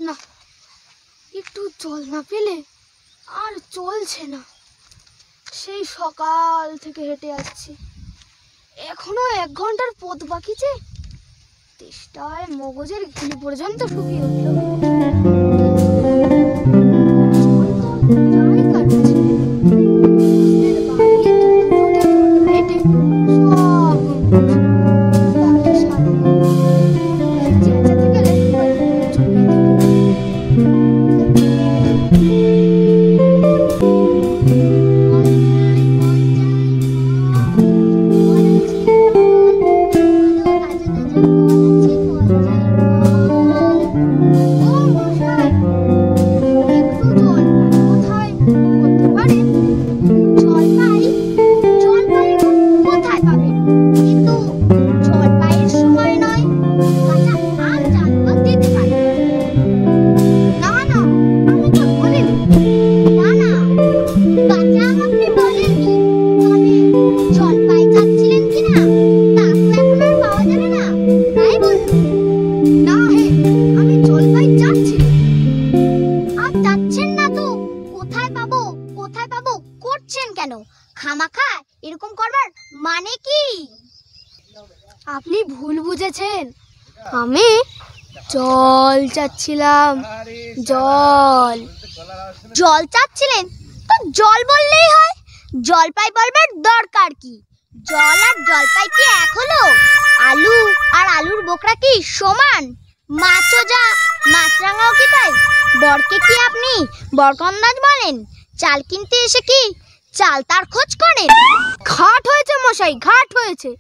না, একটু জল না পেলে আর চলছে না। সেই সকাল থেকে হেঁটে আসছি, এখনো 1 ঘন্টার পথ বাকি যে। তেষ্টায় মগজের ঘিলু পর্যন্ত শুকিয়ে উঠল। খামাখা এরকম করবার মানে কি? আপনি ভুল বুঝেছেন। আমি জল চাচ্ছিলাম। জল জল চাচ্ছিলেন তো জল বললেই হয়, জলপাই বলবার দরকার কি? জল আর জলপাই কি এক হলো? আলু আর আলুর বোকরা কি সমান? মাছও যা মাছরাঙাও কি তাই? বরকে কি আপনি বরকন্দাজ বলেন? চাল কিনতে এসে কি চাল তার খোঁজ করেন? ঘাট হয়েছে মশাই, ঘাট হয়েছে।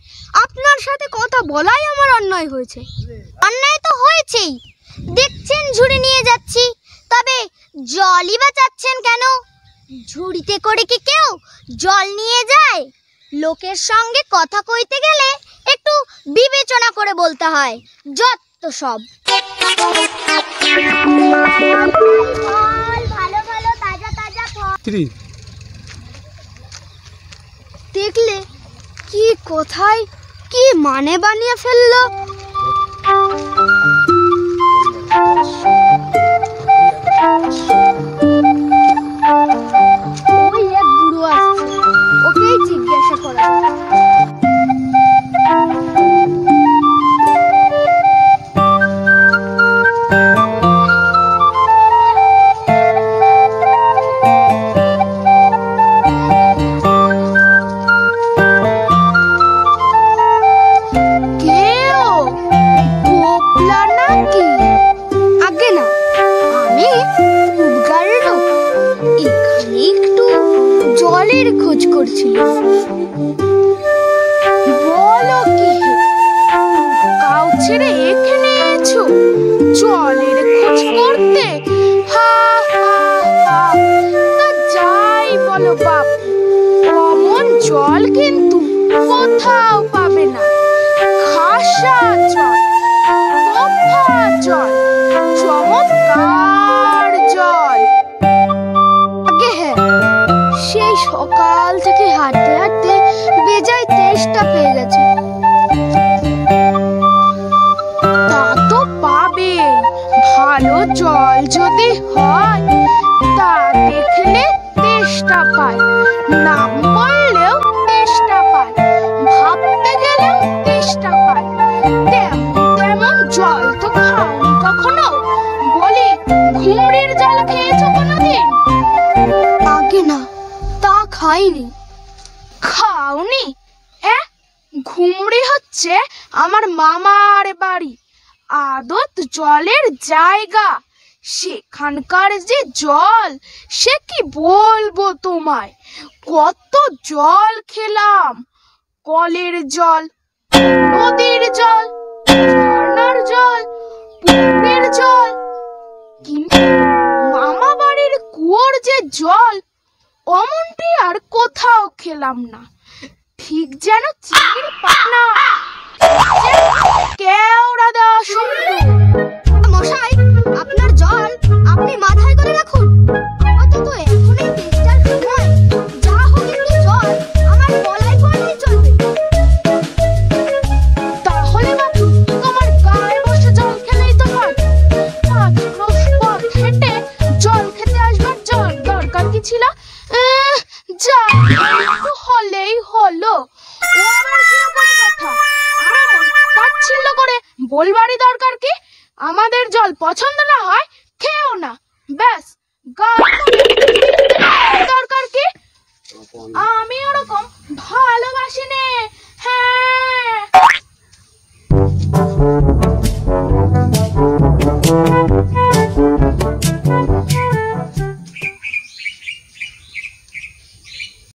আপনার সাথে কথা বলাই আমার অন্যায় হয়েছে। অন্যায় তো হয়েছেই, দেখছেন ঝুড়ি নিয়ে যাচ্ছি, তবে জলই বা চাচ্ছেন কেন? ঝুড়িতে করে কি কেউ জল নিয়ে যায়? লোকের সঙ্গে কথা কইতে গেলে একটু বিবেচনা করে বলতে হয়। যত সব ভালো ভালো তাজা তাজা ফল দেখলে কি কোথায় কি মানে বানিয়ে ফেললো। ওই এক বুড়ো আসছে, ওকেই জিজ্ঞাসা করা। খোঁজ করছিল। বলো কি কাউ ছেড়ে এখানে এসেছো জলের খোঁজ করতে? হা হা হা। তা যাই বলো বাপ, অমন জল কিন্তু কোথাও পাবে না। খাসা জল, কফা জল, চমৎকার জল। আগে হ্যাঁ, সেই সকাল থেকে হাঁটতে হাঁটতে বেজায় তেষ্টা পেয়ে গেছে। তা তো পাবে, ভালো জল যদি হয় তা দেখলে তেষ্টা পায়, নাম বললেও তেষ্টা পায়, ভাবতে গেলেও তেষ্টা পায়। তেমন জল তো খাওনি কখনো? বলি, ঘুমড়ির জল খেয়েছো কোনোদিন? আগে না, তা খাইনি। খাওনি? ঘুমড়ি হচ্ছে আমার মামার বাড়ি, আদত জলের জায়গা। সেখানকার যে জল সে কি বলবো তোমায়। কত জল খেলাম, কলের জল, নদীর জল, ঝর্ণার জল, পুকুরের জল, কিন্তু মামা বাড়ির কুয়োর যে জল অমনটি আর কোথাও খেলাম না। ঠিক যেন চিনির পানা, কেওড়া দেওয়া শব্দ। মশাই, আপনার জল আপনি মাথায় করে রাখুন। আপাতত এখনই তেষ্টার সময়, যা হোক একটু জল আমার গলায় পড়লেই চলবে। তাহলে বাবু তোমার গায়ে বসে জল খেলেই তো হয়। একটু হলেই হলো, ও আবার কিরকম কথা? আর এমন তাচ্ছিল্য করে বলবারই দরকার কি? আমাদের জল পছন্দ